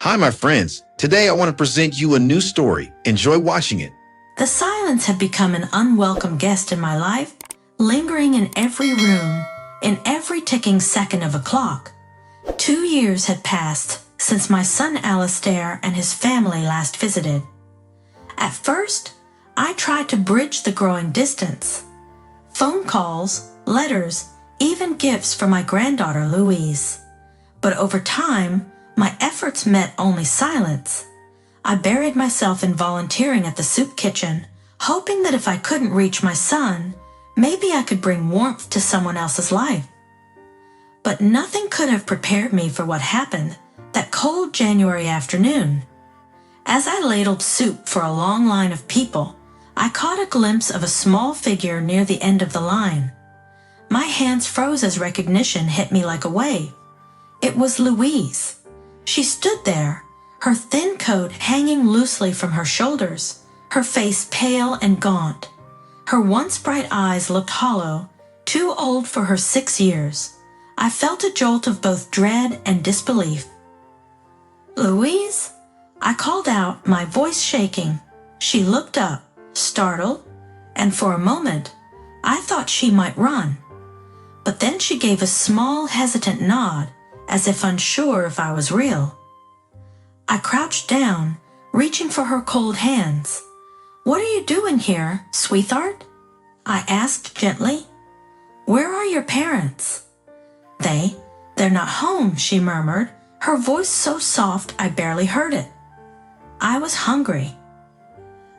Hi, my friends. Today I want to present you a new story. Enjoy watching it. The silence had become an unwelcome guest in my life, lingering in every room, in every ticking second of a clock. 2 years had passed since my son Alistair and his family last visited. At first, I tried to bridge the growing distance. Phone calls, letters, even gifts for my granddaughter Louise. But over time, my efforts met only silence. I buried myself in volunteering at the soup kitchen, hoping that if I couldn't reach my son, maybe I could bring warmth to someone else's life. But nothing could have prepared me for what happened that cold January afternoon. As I ladled soup for a long line of people, I caught a glimpse of a small figure near the end of the line. My hands froze as recognition hit me like a wave. It was Louise. She stood there, her thin coat hanging loosely from her shoulders, her face pale and gaunt. Her once bright eyes looked hollow, too old for her 6 years. I felt a jolt of both dread and disbelief. "Louise?" I called out, my voice shaking. She looked up, startled, and for a moment, I thought she might run. But then she gave a small, hesitant nod, as if unsure if I was real. I crouched down, reaching for her cold hands. "What are you doing here, sweetheart?" I asked gently. "Where are your parents?" They're not home," she murmured, her voice so soft I barely heard it. I was hungry.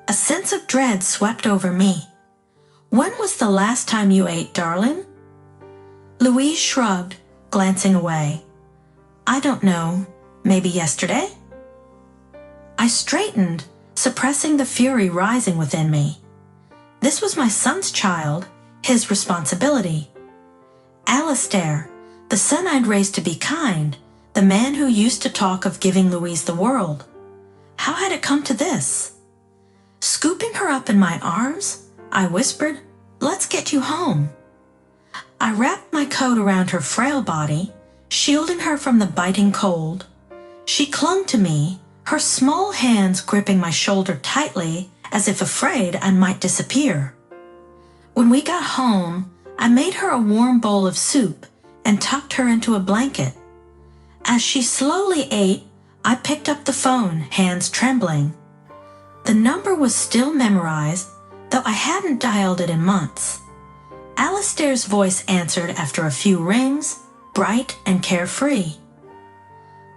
A sense of dread swept over me. "When was the last time you ate, darling?" Louise shrugged, glancing away. "I don't know. Maybe yesterday?" I straightened, suppressing the fury rising within me. This was my son's child, his responsibility. Alistair, the son I'd raised to be kind, the man who used to talk of giving Louise the world. How had it come to this? Scooping her up in my arms, I whispered, "Let's get you home." I wrapped my coat around her frail body, shielding her from the biting cold. She clung to me, her small hands gripping my shoulder tightly as if afraid I might disappear. When we got home, I made her a warm bowl of soup and tucked her into a blanket. As she slowly ate, I picked up the phone, hands trembling. The number was still memorized, though I hadn't dialed it in months. Alistair's voice answered after a few rings, bright and carefree.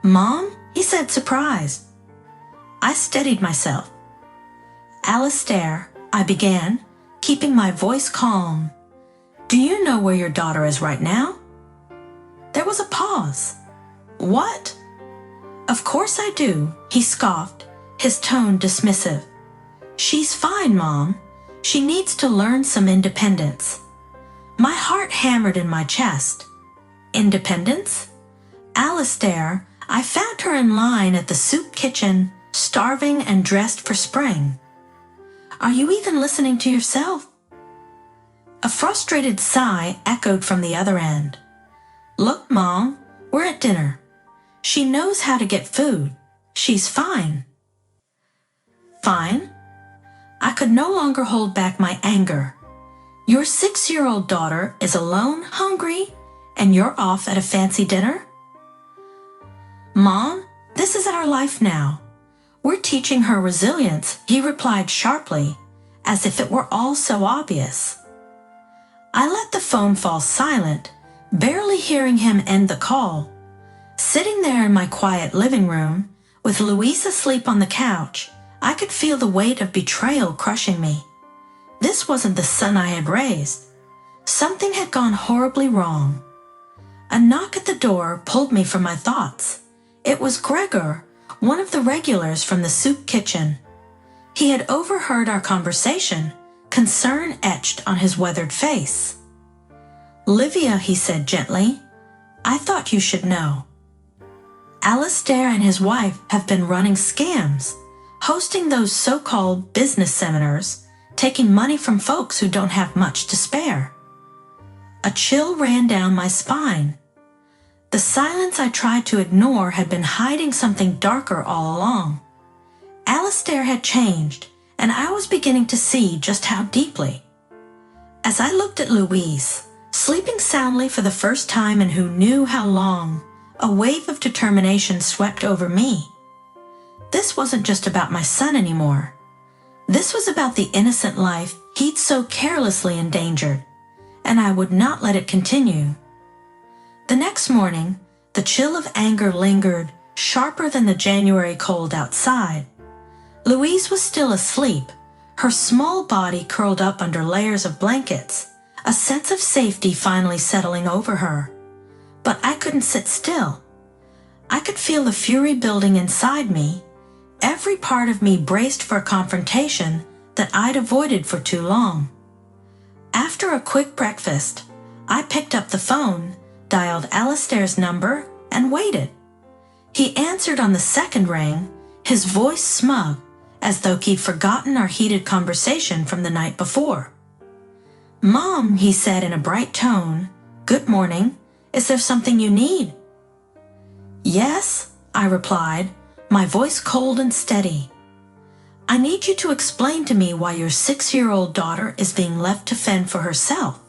"Mom?" he said, surprised. I steadied myself. "Alistair," I began, keeping my voice calm. "Do you know where your daughter is right now?" There was a pause. "What?" "Of course I do," he scoffed, his tone dismissive. "She's fine, Mom. She needs to learn some independence." My heart hammered in my chest. Independence? Alistair, I found her in line at the soup kitchen, starving and dressed for spring. Are you even listening to yourself? A frustrated sigh echoed from the other end. "Look, Mom, we're at dinner. She knows how to get food. She's fine." Fine? I could no longer hold back my anger. Your 6-year-old daughter is alone, hungry, and you're off at a fancy dinner? "Mom, this is our life now. We're teaching her resilience," he replied sharply, as if it were all so obvious. I let the phone fall silent, barely hearing him end the call. Sitting there in my quiet living room, with Louise asleep on the couch, I could feel the weight of betrayal crushing me. This wasn't the son I had raised. Something had gone horribly wrong. A knock at the door pulled me from my thoughts. It was Gregor, one of the regulars from the soup kitchen. He had overheard our conversation, concern etched on his weathered face. "Livia," he said gently, "I thought you should know. Alistair and his wife have been running scams, hosting those so-called business seminars, taking money from folks who don't have much to spare." A chill ran down my spine. The silence I tried to ignore had been hiding something darker all along. Alistair had changed, and I was beginning to see just how deeply. As I looked at Louise, sleeping soundly for the first time and who knew how long, a wave of determination swept over me. This wasn't just about my son anymore. This was about the innocent life he'd so carelessly endangered, and I would not let it continue. The next morning, the chill of anger lingered, sharper than the January cold outside. Louise was still asleep, her small body curled up under layers of blankets, a sense of safety finally settling over her. But I couldn't sit still. I could feel the fury building inside me. Every part of me braced for a confrontation that I'd avoided for too long. After a quick breakfast, I picked up the phone, dialed Alistair's number, and waited. He answered on the second ring, his voice smug, as though he'd forgotten our heated conversation from the night before. "Mom," he said in a bright tone, "good morning. Is there something you need?" "Yes," I replied, my voice cold and steady. "I need you to explain to me why your 6-year-old daughter is being left to fend for herself.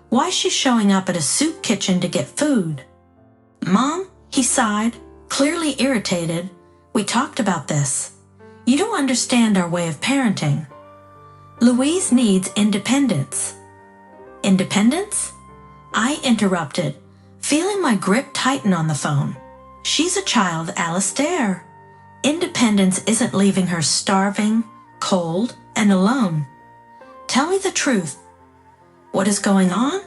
Why she's showing up at a soup kitchen to get food." "Mom," he sighed, clearly irritated, "we talked about this. You don't understand our way of parenting. Louise needs independence." "Independence?" I interrupted, feeling my grip tighten on the phone. "She's a child, Alistair. Independence isn't leaving her starving, cold, and alone. Tell me the truth. What is going on?"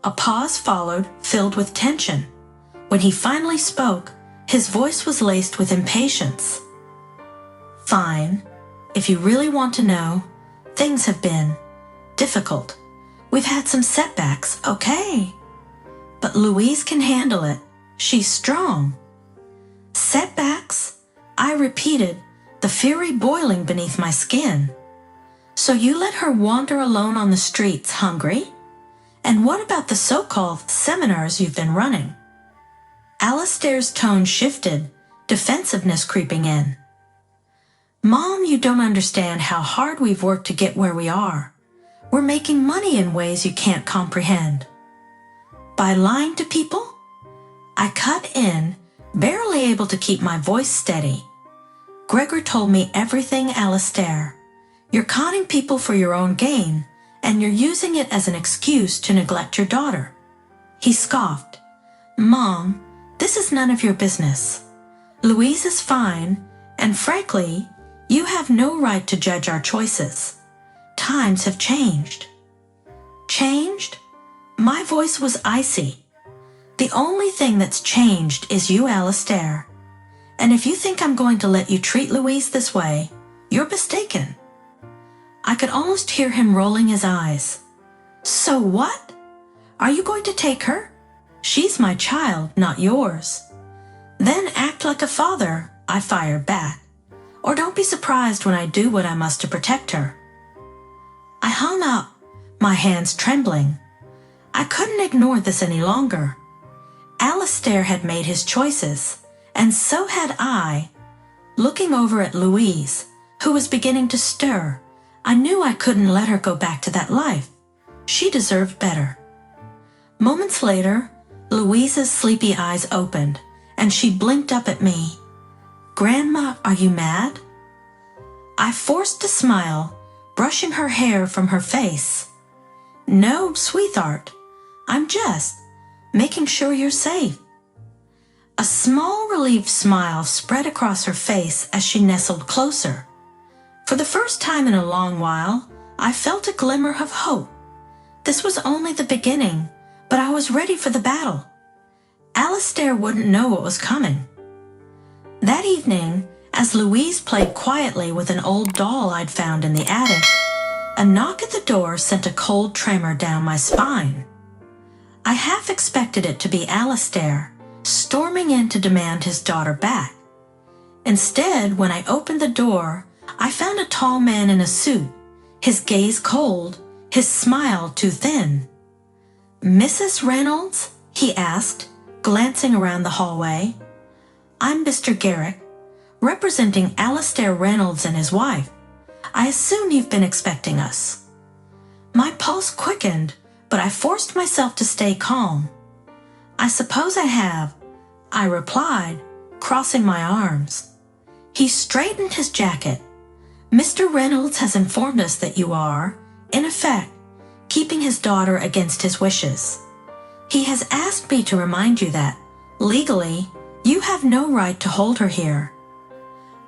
A pause followed, filled with tension. When he finally spoke, his voice was laced with impatience. "Fine. If you really want to know, things have been difficult. We've had some setbacks, okay? But Louise can handle it. She's strong." "Setbacks?" I repeated, the fury boiling beneath my skin. "So you let her wander alone on the streets, hungry? And what about the so-called seminars you've been running?" Alistair's tone shifted, defensiveness creeping in. "Mom, you don't understand how hard we've worked to get where we are. We're making money in ways you can't comprehend." "By lying to people?" I cut in, barely able to keep my voice steady. "Gregor told me everything, Alistair. You're conning people for your own gain, and you're using it as an excuse to neglect your daughter." He scoffed. "Mom, this is none of your business. Louise is fine, and frankly, you have no right to judge our choices. Times have changed." "Changed?" My voice was icy. "The only thing that's changed is you, Alistair. And if you think I'm going to let you treat Louise this way, you're mistaken." I could almost hear him rolling his eyes. "So what? Are you going to take her? She's my child, not yours." "Then act like a father," I fired back. "Or don't be surprised when I do what I must to protect her." I hung up, my hands trembling. I couldn't ignore this any longer. Alistair had made his choices, and so had I. Looking over at Louise, who was beginning to stir, I knew I couldn't let her go back to that life. She deserved better. Moments later, Louise's sleepy eyes opened, and she blinked up at me. "Grandma, are you mad?" I forced a smile, brushing her hair from her face. "No, sweetheart. I'm just making sure you're safe." A small relieved smile spread across her face as she nestled closer. For the first time in a long while, I felt a glimmer of hope. This was only the beginning, but I was ready for the battle. Alistair wouldn't know what was coming. That evening, as Louise played quietly with an old doll I'd found in the attic, a knock at the door sent a cold tremor down my spine. I half expected it to be Alistair, storming in to demand his daughter back. Instead, when I opened the door, I found a tall man in a suit, his gaze cold, his smile too thin. "Mrs. Reynolds?" he asked, glancing around the hallway. "I'm Mr. Garrick, representing Alastair Reynolds and his wife. I assume you've been expecting us." My pulse quickened, but I forced myself to stay calm. "I suppose I have," I replied, crossing my arms. He straightened his jacket. "Mr. Reynolds has informed us that you are, in effect, keeping his daughter against his wishes. He has asked me to remind you that, legally, you have no right to hold her here."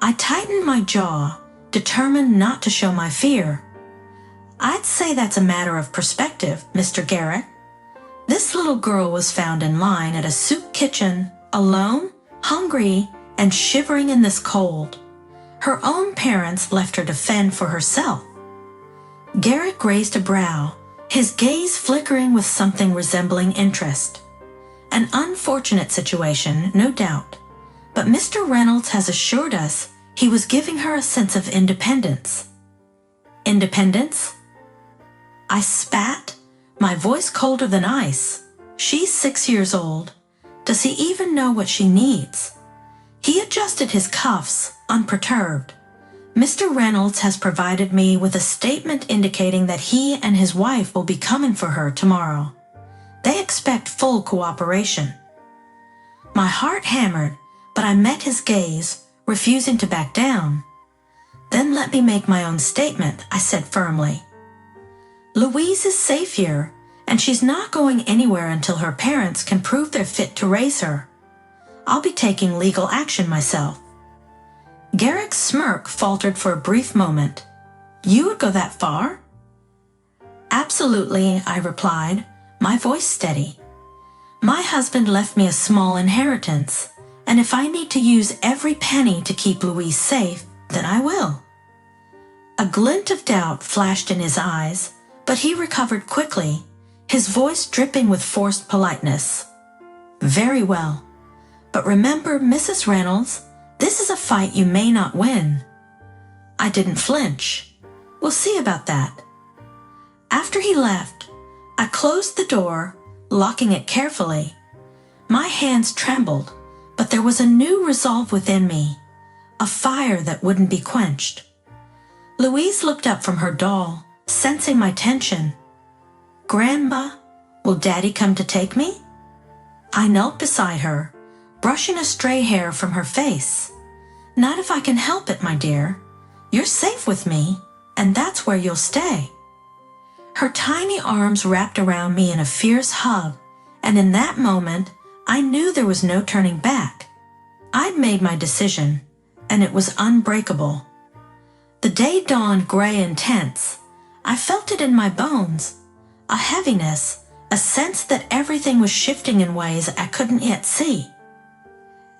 I tightened my jaw, determined not to show my fear. "I'd say that's a matter of perspective, Mr. Garrick. This little girl was found in line at a soup kitchen, alone, hungry, and shivering in this cold. Her own parents left her to fend for herself." Garrick raised a brow, his gaze flickering with something resembling interest. "An unfortunate situation, no doubt, but Mr. Reynolds has assured us he was giving her a sense of independence." "Independence?" I spat, my voice colder than ice. "She's 6 years old. Does he even know what she needs?" He adjusted his cuffs, unperturbed. "Mr. Reynolds has provided me with a statement indicating that he and his wife will be coming for her tomorrow. They expect full cooperation." My heart hammered, but I met his gaze, refusing to back down. "Then let me make my own statement," I said firmly. "Louise is safe here, and she's not going anywhere until her parents can prove they're fit to raise her. I'll be taking legal action myself." Garrick's smirk faltered for a brief moment. "You would go that far?" "Absolutely," I replied, my voice steady. "My husband left me a small inheritance, and if I need to use every penny to keep Louise safe, then I will." A glint of doubt flashed in his eyes, but he recovered quickly, his voice dripping with forced politeness. "Very well. But remember, Mrs. Reynolds, this is a fight you may not win." I didn't flinch. "We'll see about that." After he left, I closed the door, locking it carefully. My hands trembled, but there was a new resolve within me, a fire that wouldn't be quenched. Louise looked up from her doll, sensing my tension. "Grandma, will Daddy come to take me?" I knelt beside her, brushing a stray hair from her face. "Not if I can help it, my dear. You're safe with me, and that's where you'll stay." Her tiny arms wrapped around me in a fierce hug, and in that moment, I knew there was no turning back. I'd made my decision, and it was unbreakable. The day dawned gray and tense. I felt it in my bones, a heaviness, a sense that everything was shifting in ways I couldn't yet see.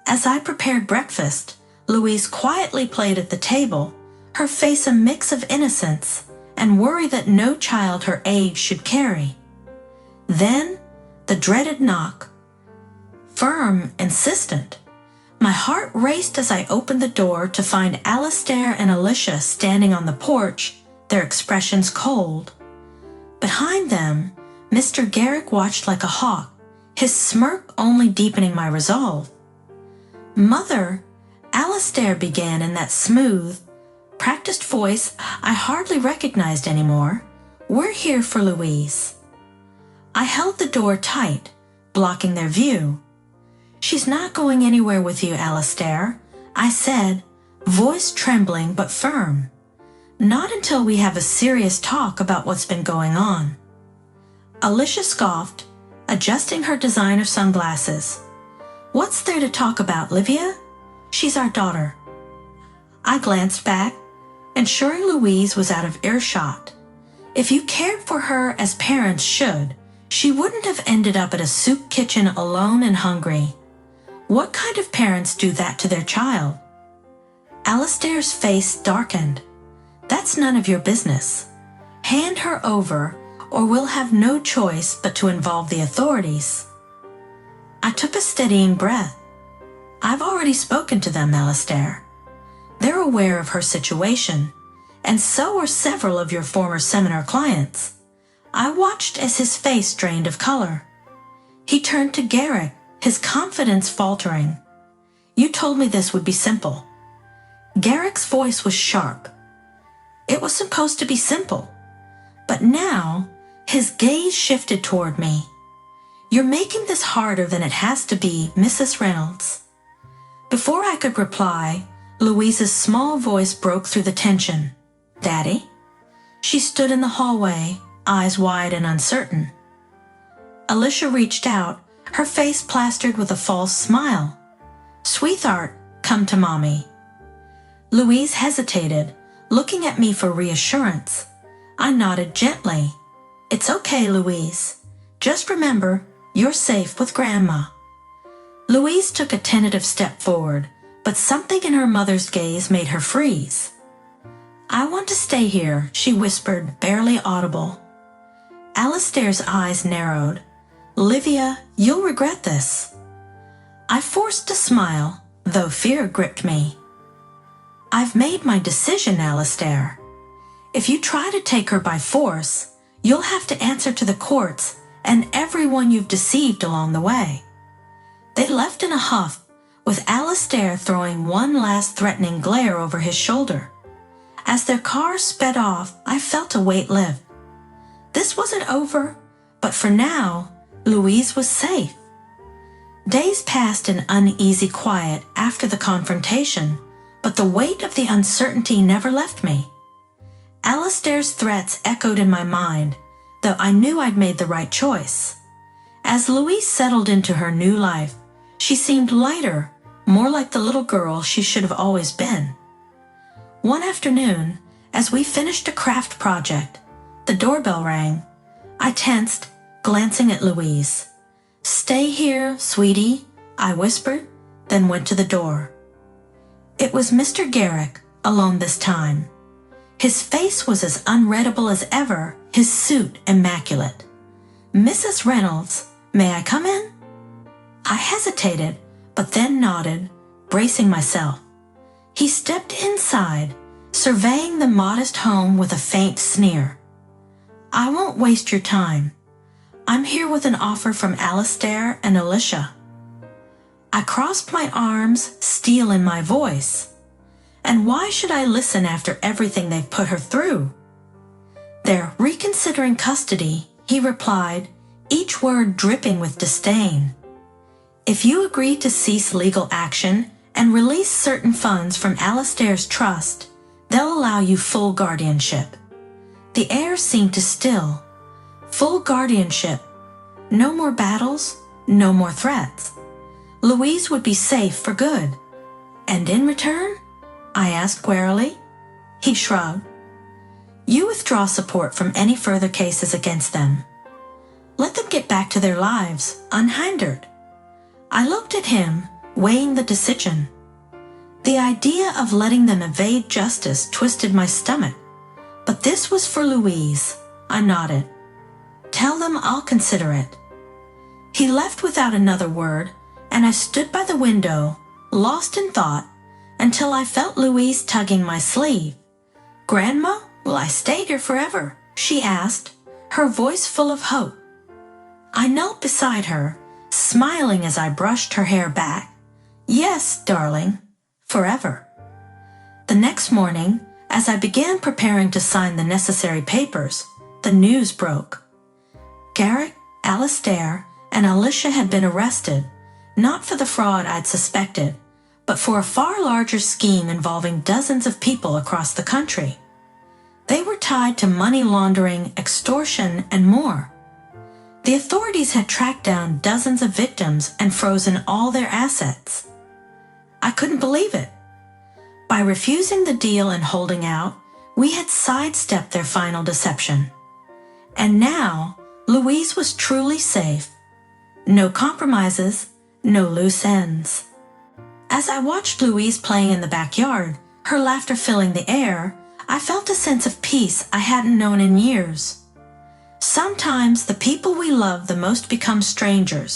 As I prepared breakfast, Louise quietly played at the table, her face a mix of innocence and worry that no child her age should carry. Then, the dreaded knock. Firm, insistent. My heart raced as I opened the door to find Alastair and Alicia standing on the porch, their expressions cold. Behind them, Mr. Garrick watched like a hawk, his smirk only deepening my resolve. "Mother," Alastair began in that smooth, practiced voice I hardly recognized anymore, "we're here for Louise." I held the door tight, blocking their view. "She's not going anywhere with you, Alastair," I said, voice trembling but firm. "Not until we have a serious talk about what's been going on." Alicia scoffed, adjusting her designer sunglasses. "What's there to talk about, Livia? She's our daughter." I glanced back, ensuring Louise was out of earshot. If you cared for her as parents should, she wouldn't have ended up at a soup kitchen alone and hungry. What kind of parents do that to their child? Alastair's face darkened. "That's none of your business. Hand her over, or we'll have no choice but to involve the authorities." I took a steadying breath. "I've already spoken to them, Alastair. They're aware of her situation, and so are several of your former seminar clients." I watched as his face drained of color. He turned to Garrick, his confidence faltering. "You told me this would be simple." Garrick's voice was sharp. It was supposed to be simple, but now his gaze shifted toward me. "You're making this harder than it has to be, Mrs. Reynolds." Before I could reply, Louise's small voice broke through the tension. "Daddy?" She stood in the hallway, eyes wide and uncertain. Alicia reached out, her face plastered with a false smile. "Sweetheart, come to Mommy." Louise hesitated, looking at me for reassurance. I nodded gently. "It's okay, Louise. Just remember, you're safe with Grandma." Louise took a tentative step forward, but something in her mother's gaze made her freeze. "I want to stay here," she whispered, barely audible. Alistair's eyes narrowed. "Livia, you'll regret this." I forced a smile, though fear gripped me. "I've made my decision, Alistair. If you try to take her by force, you'll have to answer to the courts and everyone you've deceived along the way." They left in a huff, with Alistair throwing one last threatening glare over his shoulder. As their car sped off, I felt a weight lift. This wasn't over, but for now, Louise was safe. Days passed in uneasy quiet after the confrontation, but the weight of the uncertainty never left me. Alistair's threats echoed in my mind, though I knew I'd made the right choice. As Louise settled into her new life, she seemed lighter, more like the little girl she should have always been. One afternoon, as we finished a craft project, the doorbell rang. I tensed, glancing at Louise. "Stay here, sweetie," I whispered, then went to the door. It was Mr. Garrick, alone this time. His face was as unreadable as ever, his suit immaculate. "Mrs. Reynolds, may I come in?" I hesitated, but then nodded, bracing myself. He stepped inside, surveying the modest home with a faint sneer. "I won't waste your time. I'm here with an offer from Alistair and Alicia." I crossed my arms, steel in my voice. And why should I listen after everything they've put her through? "They're reconsidering custody," he replied, each word dripping with disdain. "If you agree to cease legal action and release certain funds from Alistair's trust, they'll allow you full guardianship." The air seemed to still. Full guardianship. No more battles, no more threats. Louise would be safe for good. "And in return?" I asked warily. He shrugged. "You withdraw support from any further cases against them. Let them get back to their lives, unhindered." I looked at him, weighing the decision. The idea of letting them evade justice twisted my stomach. But this was for Louise. I nodded. "Tell them I'll consider it." He left without another word, and I stood by the window, lost in thought, until I felt Louise tugging my sleeve. "Grandma, will I stay here forever?" she asked, her voice full of hope. I knelt beside her, smiling as I brushed her hair back. "Yes, darling, forever." The next morning, as I began preparing to sign the necessary papers, the news broke. Garrick, Alistair, and Alicia had been arrested, not for the fraud I'd suspected, but for a far larger scheme involving dozens of people across the country. They were tied to money laundering, extortion, and more. The authorities had tracked down dozens of victims and frozen all their assets. I couldn't believe it. By refusing the deal and holding out, we had sidestepped their final deception. And now, Louise was truly safe. No compromises, no loose ends. As I watched Louise playing in the backyard, her laughter filling the air, I felt a sense of peace I hadn't known in years. Sometimes the people we love the most become strangers,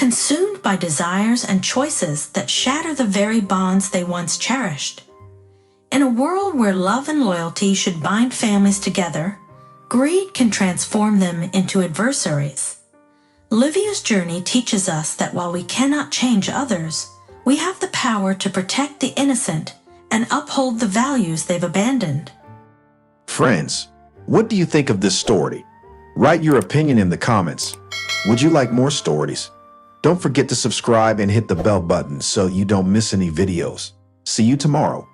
consumed by desires and choices that shatter the very bonds they once cherished. In a world where love and loyalty should bind families together, greed can transform them into adversaries. Olivia's journey teaches us that while we cannot change others, we have the power to protect the innocent and uphold the values they've abandoned. Friends, what do you think of this story? Write your opinion in the comments. Would you like more stories? Don't forget to subscribe and hit the bell button so you don't miss any videos. See you tomorrow.